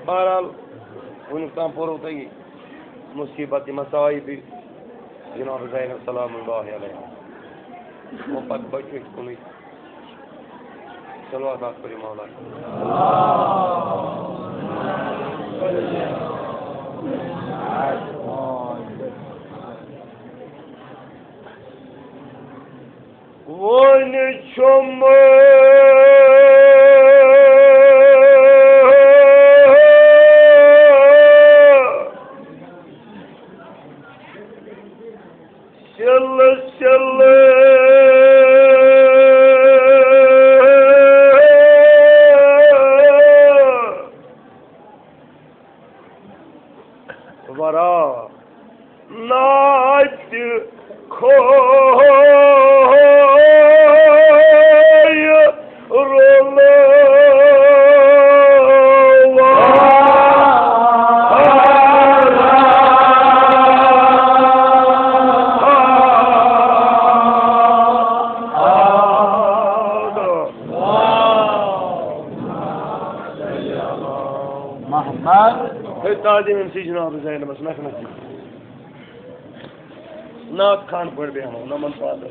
बहरहाल वन तम पोरो तुम मुसीबत मसाइब जनाब ज़ैनब सलामुल्लाह अलैहा वो पत बचो कुन सलवात करी मौला वन चुम जनाब ज़ैनब बस ना खान पड़ बे हम नमन पाद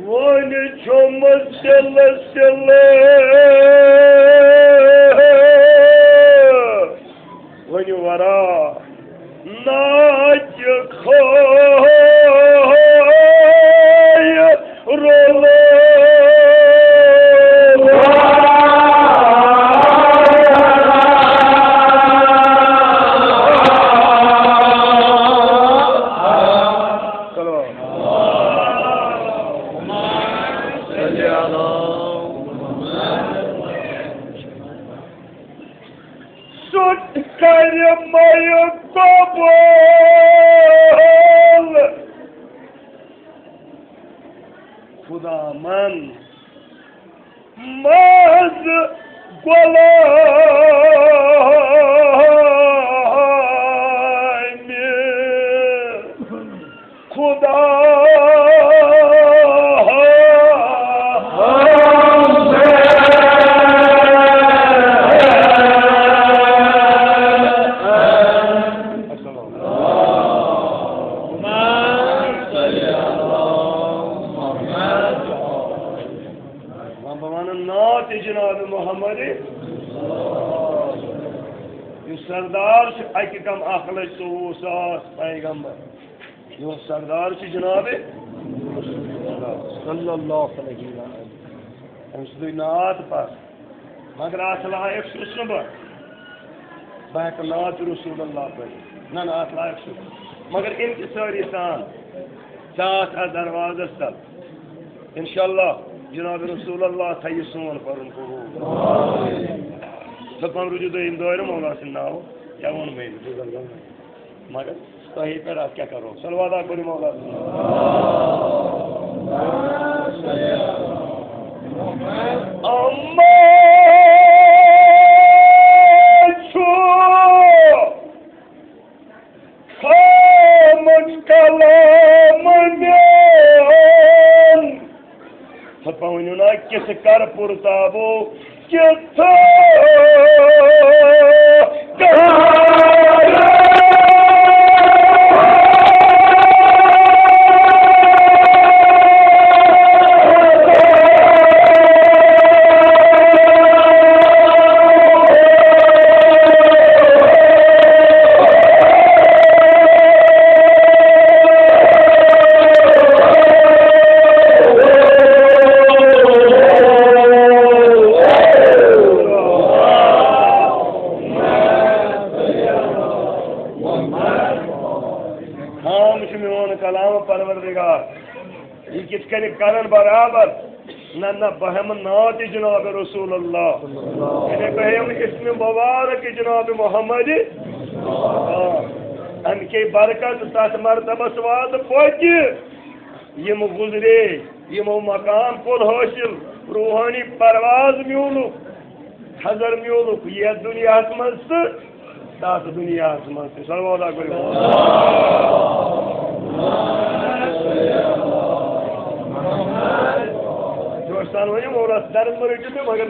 वन चुम चल चल वन वरा नाच खोय रोले खुदामन मज गुलाम खुदा सरदार अकम अखल सास पैगम्बर यो सरदार से जनाब सल्लल्लाहु अलैहि वसल्लम नात पर मगर अत लायक सुस बह नात रसूल अल्लाह पर ना अत लायक सुस मगर इंतसारी सान साथ दरवाजस तल इंशाअल्लाह जनाब रसूल अल्लाह थी सोन पर सपन रुजु दोम दौर मौला सिंह नाव क्या वो मगर सही पे क्या करो सलवादा करी मौला सपा वन ना किस कर पुरताबो किस करन बराबर न बहम नात जनाब रसूल अल्लाह इसमें मुबारक जनाब मोहम्मद अमके बरकत तथ मरतबस वात पोति यम गुजरे यमो मकाम कुल हासिल रूहानी परवाज म्यूलुक हजर म्यूलुक ये दुनिया मज तथ दुनिया मज सलवात जोशान वो मोरस दर्द मर रही मगर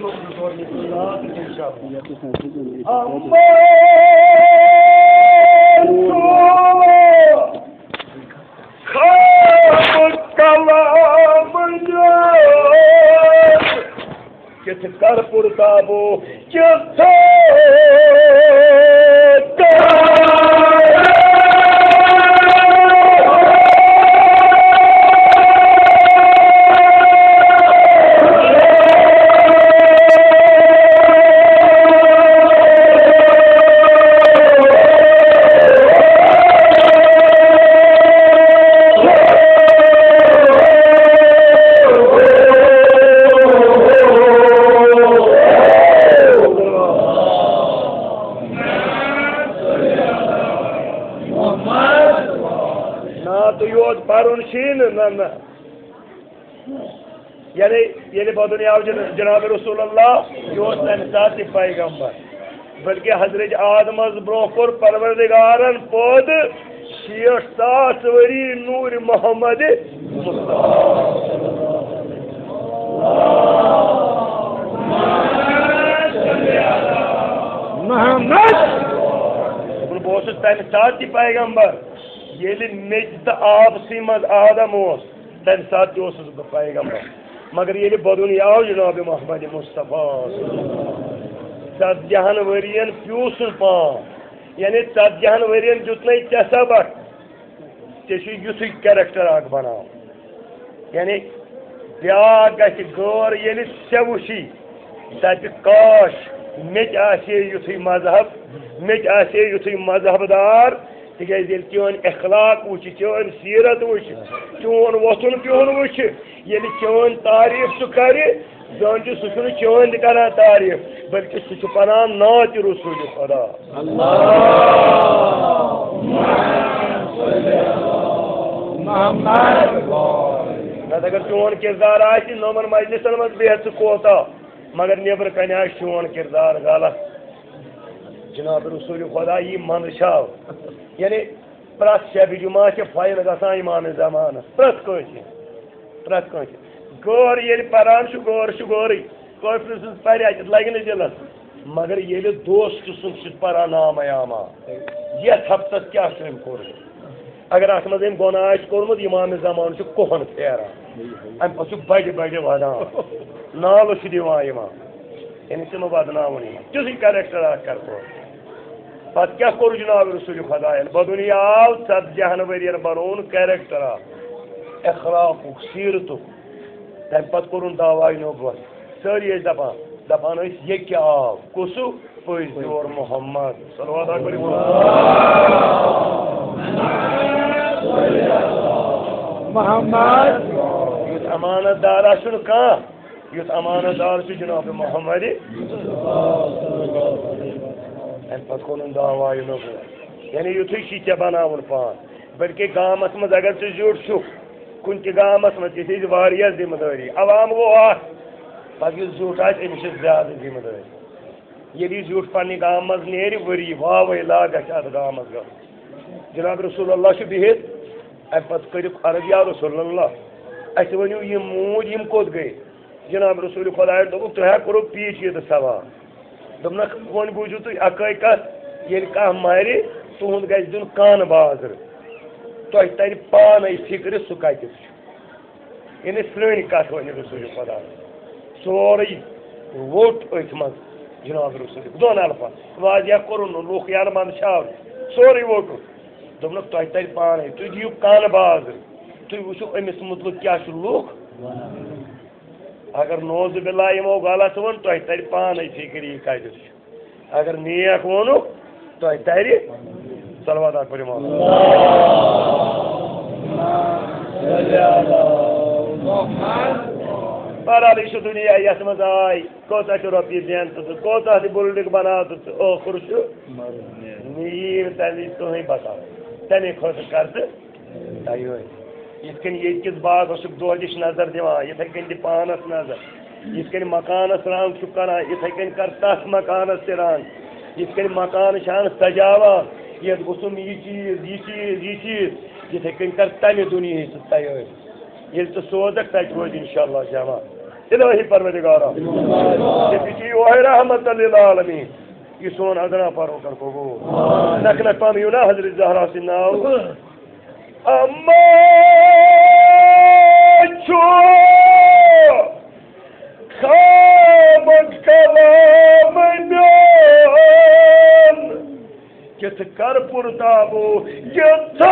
कित कर पुरताबो कित ये बदुनिया जनाब रसूलुल्लाह तम सात पैगम्बर बल्कि हजरत आदम ब्रोह कोर परवरदिगारन पौध 60,000 वरी नूर मोहम्मद बहुत तम सात पैगम्बर ये मेज आब सी मज आदम तम सात बह पैगम्बर मगर ये बदुन आव जनाब मोहम्मद मुस्तफा 40 वरियन प्यू सुन पान यानी 40 वरियन दुत चे सबक चे युथ कैरेक्टर अख बना यानी ब्या गौर ये से वुशी दप काश मे युथ मजहब मे युथ मजहबदार तिकाज चोन अखलाक वुच चोन सीरत वुच चोन वोथुन पीहुन वुच ये चोन तारीफ सह कर जान सह चोन करान तारीफ बल्कि सह पनान नात रसूल खुदा अगर चोन किरदार आए नोमन मजलिसन मज बेहद कोता मगर नेबर कन चोन किरदार गलत जनाब रसूल खुदा यी मंदछाव यानी प्रत शब जुमा फाइन गसान इमाम जमान प्रत गौर ये पान गौर गौर कफर सज पर लगे न दिलस मगर ये दोस्त सुन पान नाम आमा ये हफ्तस क्या कोर अगर अत मज गुनाह कोर्मुत इमाम जमान कोहन फेरान अम पे बड़े बड़े वदान नाल दिवान यानी तुम बदनावन तुझ कैरेक्टर कर पत क्या कोर जनाब रसूल खुदायन बदुनि आव 40 वरियन बनोन कैरेक्टर अखलाक सीरत तम पत कोरुन दावाई नबुवत सारी दपान ये क्या आव कुसु पज और मोहम्मद सल्लल्लाहु अलैहि मोहम्मद युथ अमानतदार आशुन का युथ अमानतदार जनाब मोहम्मद पे कोन दावा यानी युथ चे बनावन पान बल्कि गामस मज अगर तुम जुट छु कुन गामस मज ये जिम्मेदारी अवाम वो पे जुट अमिस ज्यादा जिम्मेदारी ये जुट पे गाम मज नेर वरी वावे लाग गाम ग जनाब रसूलुल्लाह बिहित अम पे कर अर्ज या रसूलुल्लाह अस वनु यम मूज यम कोत गई जनाब रसूल खुदा दोप तुह करो पीचीद सवाल दोपन वन बूझू तुम अकई कत ये कह मर तुंद गि दिन कान बाजर तुह तर पान फिक्र सह कत यानी स्रन कत वन रसूल खुदा सोरे वोट अथ मज जनाब रसूल दोन अल्फाज वाजिया कोर लुख यार मंदछाव सोरे वोट दोपन तुह तर पान तुम दिव कान बाजर तुम वो अमिस मुतल क्या लुख अगर नोज बिल्ला यमो गलत वन तुह तर पान फिक्र यह कत अगर नेक वोनु तुह तर सलवात पढ़ो बहरहाल यह दुनिया यथ मज आय कोता रोपये दिन तो कोता बिल्डिंग बना तो ओखुर नीर तमी तुह बताओ तमे खुद कर ये किस बागस दह दिश नजर दिवान इथे कन पानस नजर ये कन मकानस रंग कर इथे कन कर तथ मकानस त रंग ये कन मकान सजावान ये गुसुम यह चीज यह चीज यह चीज इथे कन कर तमे दुनिया तैयार ये तो सोदक तक रोज इंशाअल्लाह जमा इलाही परवरदिगारा ये रहमत लिल आलमीन ये सोन अदना परो कर कबूल नक नक पाम यूना हजरत ज़हरा से नाव अम्मा छो खाम कलाम न्यान कित कर पुरताबो यथा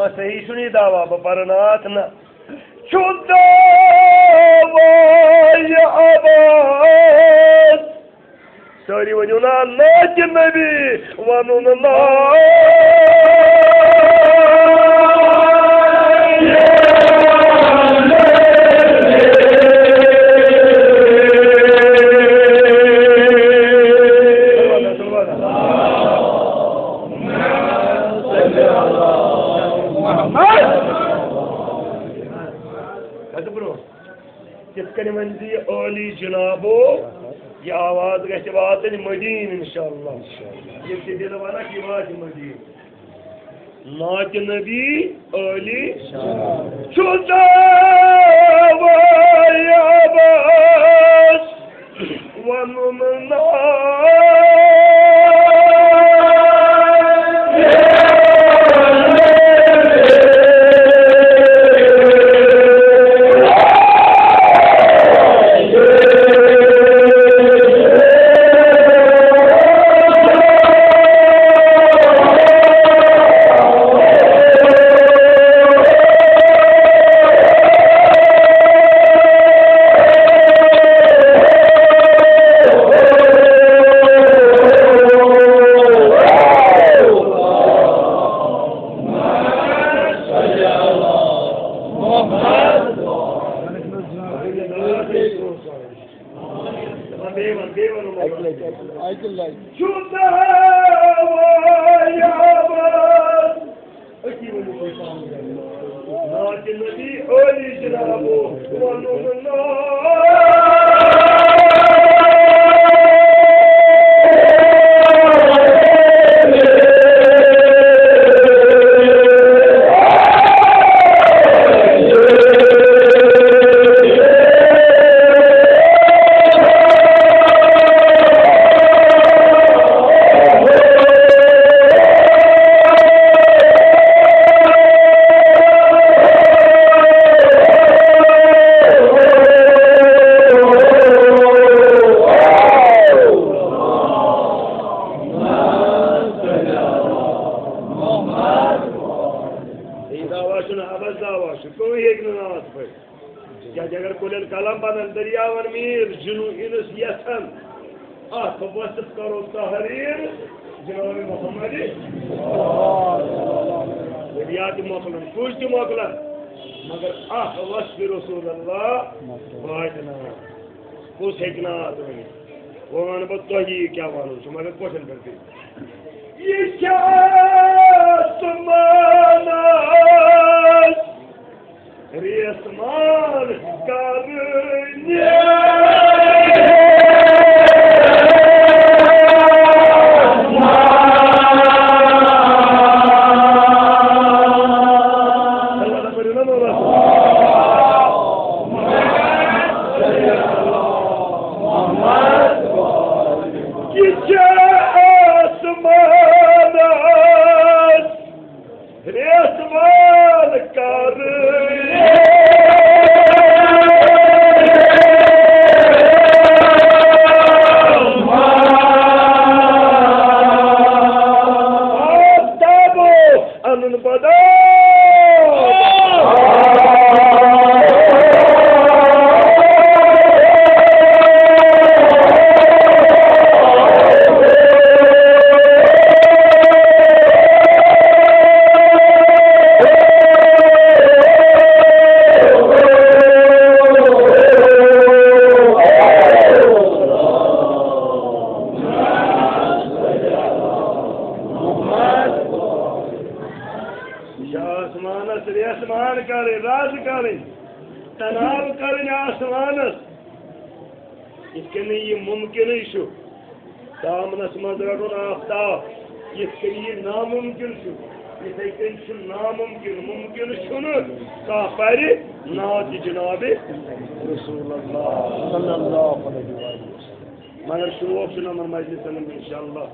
सही सुनी दावा बरनाथ न शुद्ध आवाज सारी वनो ना नाच नबी वनो ना मंजी ओली जनाबो ये आवाज गि वातन मदीन इंशाअल्लाह ये दिल वना कि वात मदीन नाच नबी ओली शुदा आवाज वनुना क्या मानो मगर क्वेश्चन करते रेसमान इसके ये मुमकिन ही दामनस मज रटन आफ्ताब ये नामुमकिन इथे कन नामुमकिन मुमकिन कह पर नाव जनाब रसूलुल्लाह सल्लल्लाहु अलैहि वसल्लम मगर शोक नमन मजलिसन इंशाअल्लाह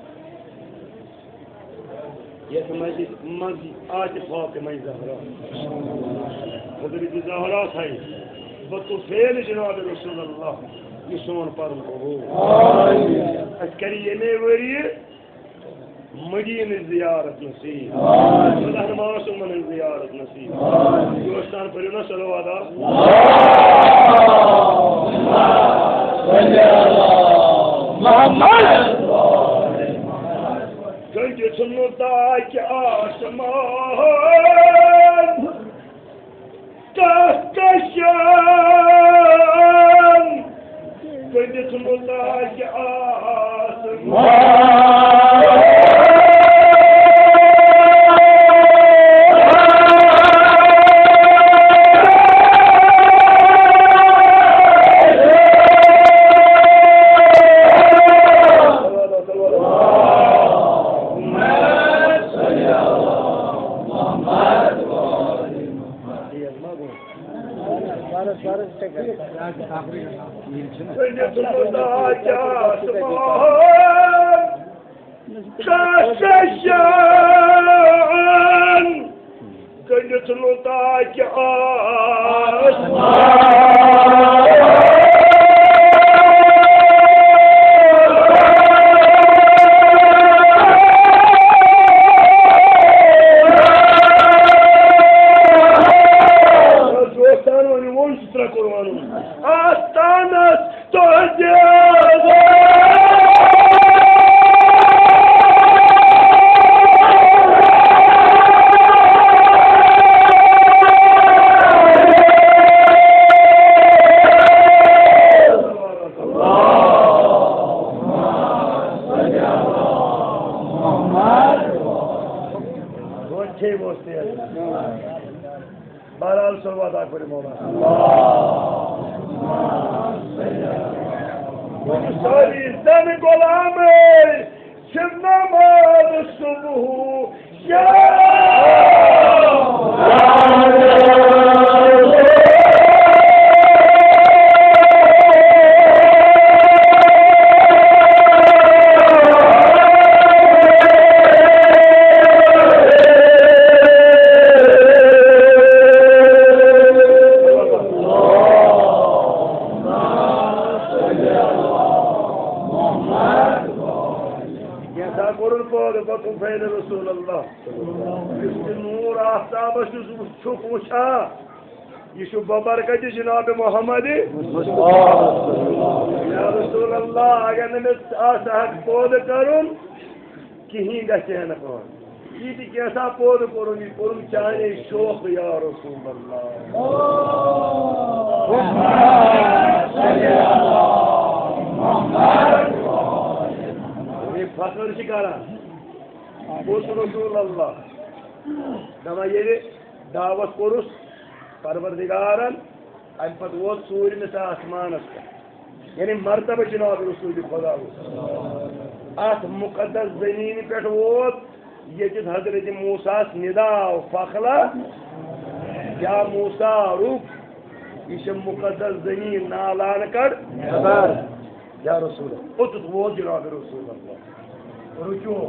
यह मजलिस मज आज फातिमा ज़हरा हज़रत ज़हरा था बतु फेल जनाब रसूलुल्लाह ये सोन पर ये वरी मदीन ज़ियारत नसीब खुदा मासूम ज़ियारत नसीब दोस्तान पर ना सलवादा गंज सुनता कि आसमान कहकशान गंज सुनता कि आसमान बहरहाल सलवात आख पड़े मौला सारी जन गुलाम नमाज सुबह यह बबरकत जनाब मोहम्मद या रसूल अल्लाह अगर मे पौध कर कहीं गहन यह कैसा पौध कोर चाने शोक या रसूल अल्लाह फखर कर रसूल अल्लाह दमा ये दावत कोरुस परवरदिगारन अम पे वो सूरमिस आसमानस यानी मरतब जनाब रसूल खुदा अत मुकद्दस जमीन पे वोत ये हजरत मूसा निदा फखला या मूसा रुक यह मुकद्दस जमीन नालान कर या रसूल ओत वोत जनाब रसूल रुचो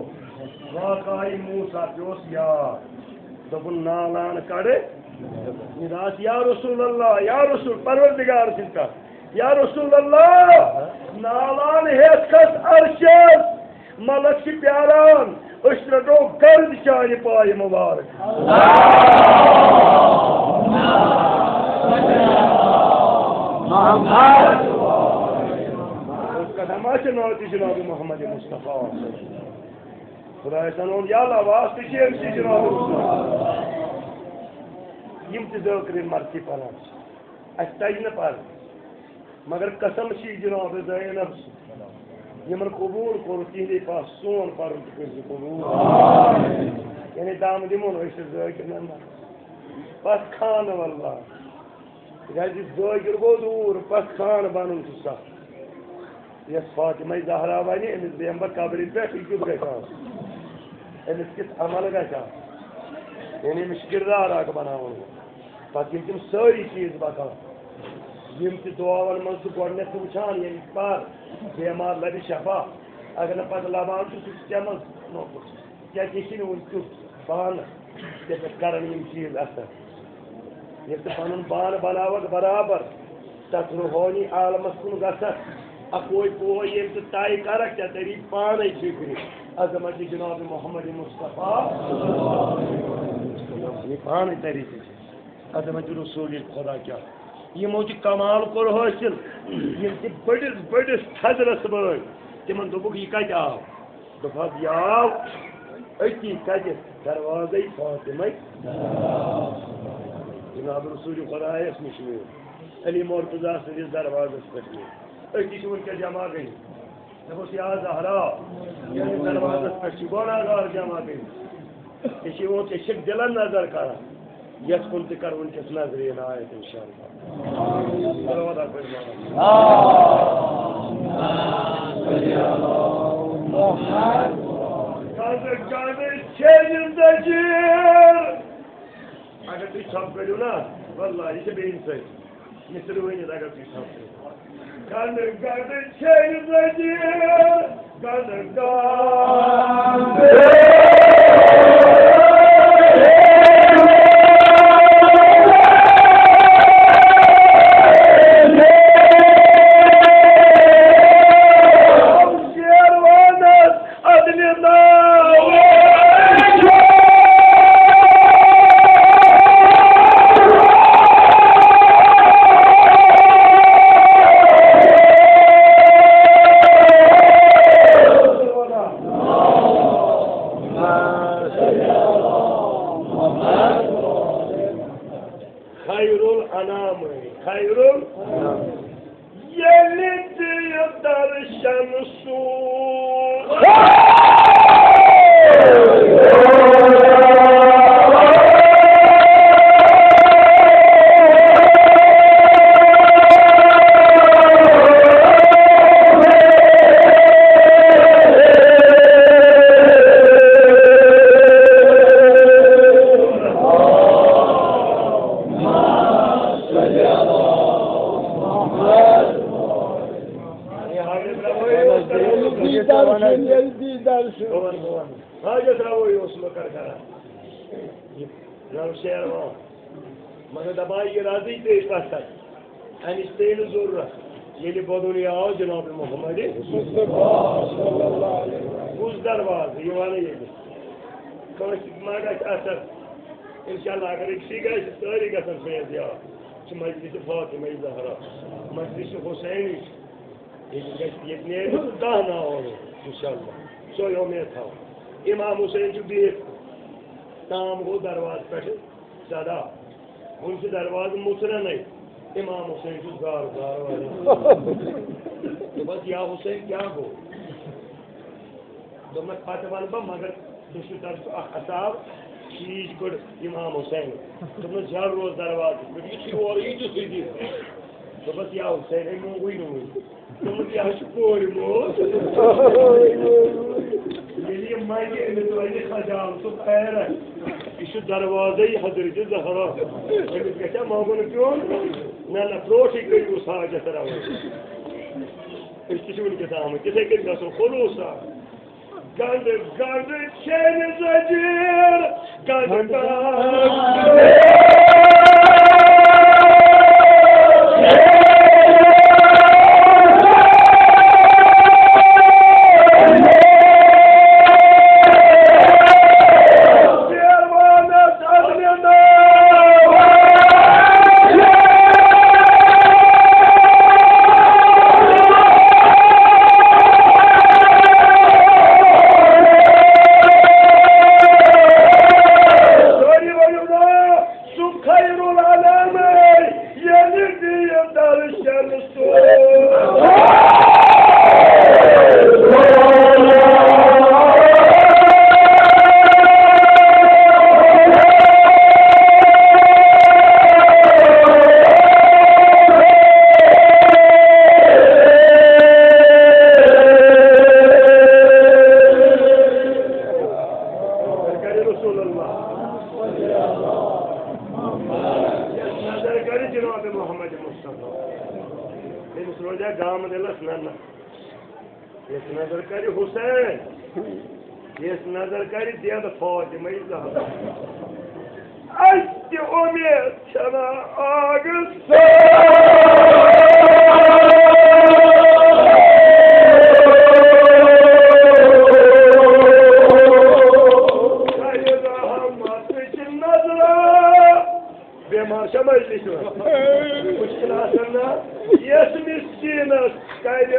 वाकई मूसा पे यार दोपन नालान कड़ निदास या रसूल परवरदिगार सिंह या रसूल अल्लाह नालान हेस खस अर्शस मलक से प्यारान रटो गर्द चान पाय मुबारक कदमा नाती जनाब मोहम्मद मुस्तफा खुदा सन या आवाज तो जनाब यम तकरी मर्जी पान तज न पर मगर कसम जनाब ज़ैनब यमन कबूल कोर तिहदे पास सोन पर कबूल यानी दाम दिमो पस खान वल्ला जाकिर गो दूर पस खान बन सख ये फातिमा ज़हरा वानी अमिस बेम्बर कब्र पे किस गसान अमिस किस अमल गसान यानी अमिस किरदार आग बनावन पत्त तम सारी चीज बकान यम त दुआवन मज गोडनेथ वुचान यम पर बेमार लबि शफा अगर न पत लबान चमन क्या वन पान कर चीज असर ये पन पान बनावक बराबर तथ रूहानी आलमस कुन गसक अकोई पोई ये तय करक क्या तरी पान फिक्र अजमत जनाब मोहम्मद मुस्तफ़ा पान तरी अजमत रसूल खुदा क्या यमो कमाल कोर हासिल बड़िस बड़िस थजरस बन तिमन दोपुक यह कत आव दोपस यह आव अति कत दरवाजे फातिमा जनाब रसूल खुदायस नश अली मुर्तजा सदिस दरवाजस पे अति वनकस जमा गई दपस या ज़हरा दरवाजस पे गोनागार जमा गई ये दिलन नजर कर यस कुन कर वनकस नजर आयत इंशाअल्लाह अगर तुम सब करो ना वल्लाह यह बेन सर ये सिर्फ वन अगर तुम सब मगर दपा यह राजी पेश पसंद अमिस पे जरूरत ये बदुन आव जनाब मोहम्मद उस दरवाज ये वन ये मा ग असर इंशाल्लाह अगर सी ग सारी गसन फेज या मजलिस फातिमा ज़हरा मजलिस हुसैन ये दह नाव इंशाल्लाह सो मे था इमाम हुसैन बिह ताम गो दरवाज पे सदा उन दरवाज मुसरन इमाम हुसैन गार गार तो बस या हुसैन क्या गो दोन पत वन बह मगर दुशु तरफ असाब चीज गुड इमाम हुसैन तुम जल रोज दरवाज और तो बस या हुसैन मोई नुई तुम क्या कोर मो ये मायने में तो ये खजाम तो खैर यह दरवाजे हजरत ज़हरा क्या मोगन क्यों ना प्रोटी करू हाजत रव वनकस आमत तिथे कन गो खलूसा गंद गंद छेन जजीर गंद तमिस रोजा गाम दिलस न ये नजर कर हुसैन ये नजर कर दिल फातिमा उम्मीद छना आग बेमार शमल मुश्किल यस मिस्कीनस कर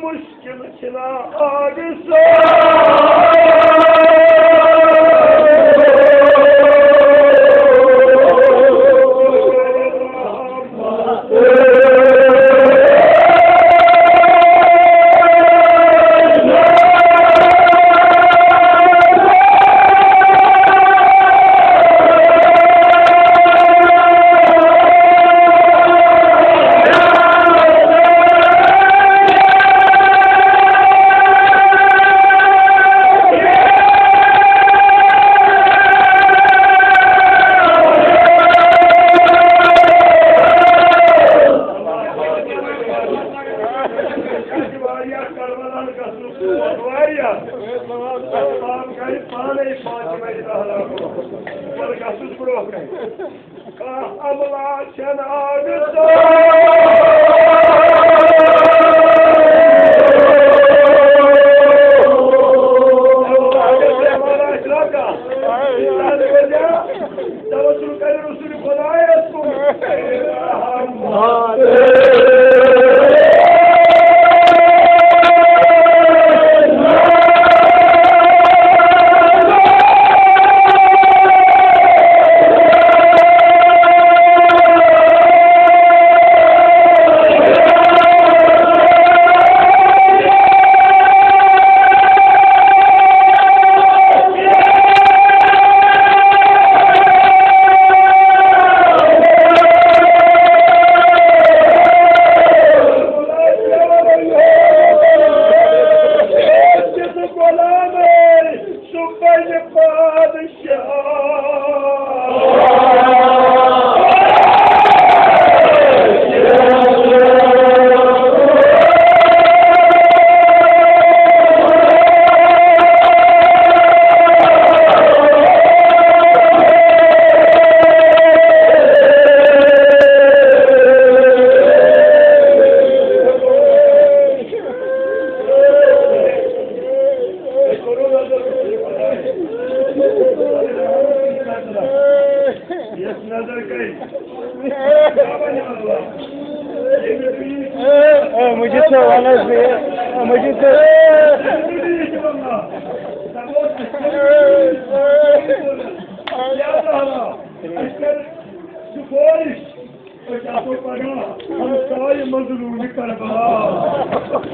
मुश्किल छना आग मुझे तो मुझे तो हम सारे मजलूम करबला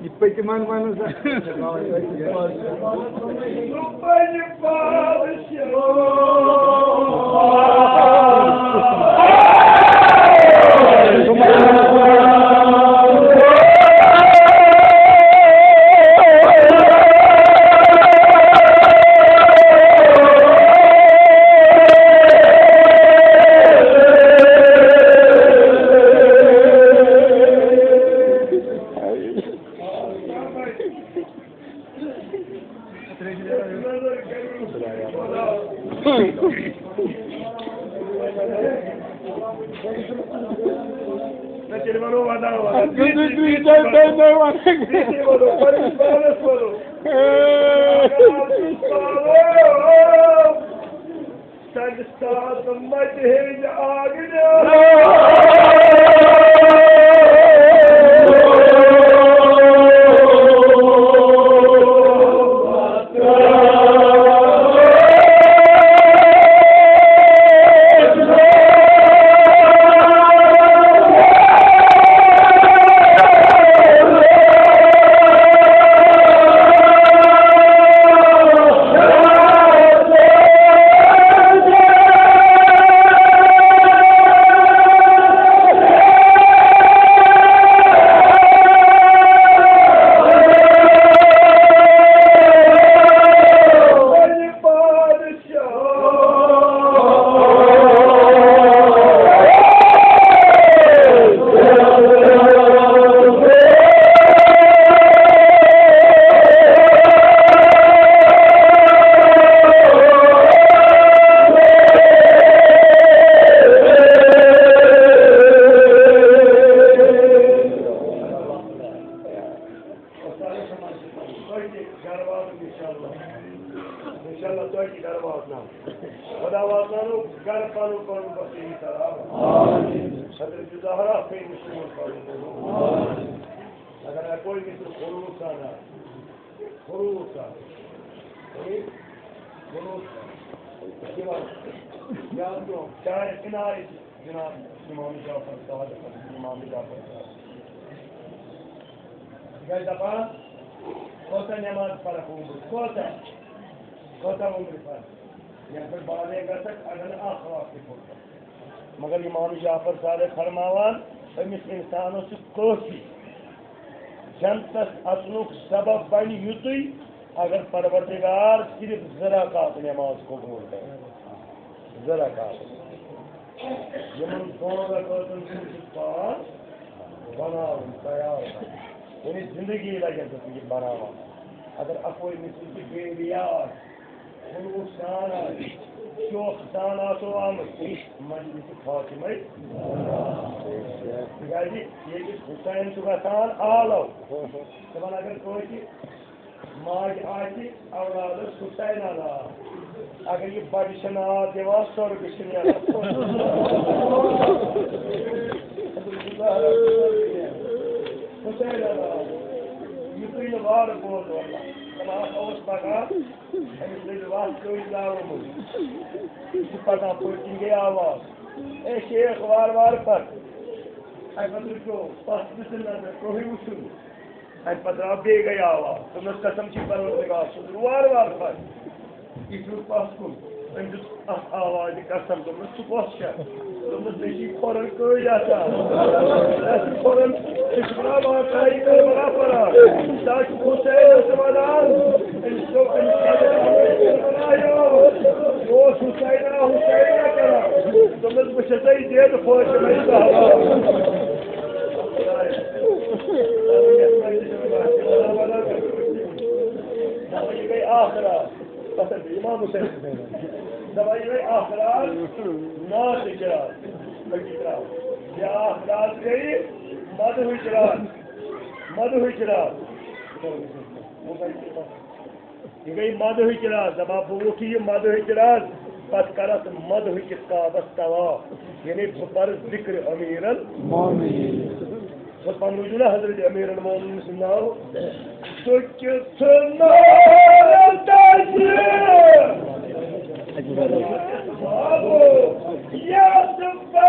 İpekman bana मगर इमाम जाफर सारे फरमावान अमिस इंसानो से कोसी जनतस असनुक सबब बन युतुई अगर परवरदिगार सिर्फ जरा कात नमाज कबूल करे जरा कात यमन दोनों रकातन पास बनाओ तैयार यानी जिंदगी लगे तो ये बनावा अगर अकोई मिसल की बेरियार उनको सारा शोक साना तो आम मजलिस फातिमा गाजी ये हुसैन सुगसान आलो तबन अगर कोई माज आती औलाद हुसैन आला अगर ये बड़शना देवा सर बिशनिया हुसैन आला युक्तिन वार बोल वाला तमाम औस बगा अमिस वास कोई लाओ पता पुटिंगे आवाज ए शेख वार वार पर अगर तो पास बिस्मिल्लाह में कोई उसूल आई पता दे गया आवाज तुम कसम की परवरदिगार वार वार पर इस पास को आवाज कसम तुम सुपोषा तुम देखी फौरन कोई जाता फौरन इस्लाम और काई कर बड़ा पड़ा ताज हुसैन समादान इसको बनायो वो हुसैन करा तुम बचते ही दे तो फौज में साहब ये आखिरा पता इमाम हुसैन दवाई में आखिरात ना सिकरात बल्किरात या आखिरात गई मद हुई चरात ये गई मद हुई चरात जब आप उठी मद हुई चरात पत करत मद हुई किसका बस्तवा यानी पर जिक्र अमीरल मोमिनीन तो पनुजुला हजरत अमीरल मोमिनीन सुनाओ तो कितना बाबू या सुबह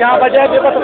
क्या बजाय देखो तो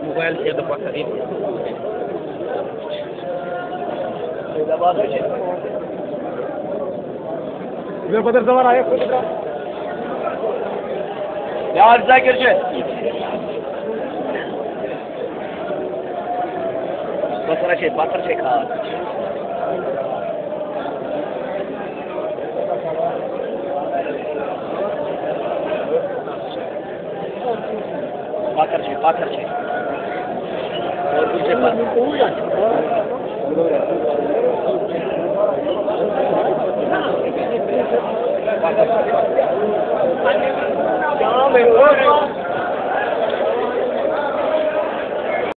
मोबाइल से दबा कर ये बदर जवान आया खुद का यार जाकिर जी पाथर से खा पाथर से और दूसरे पाथर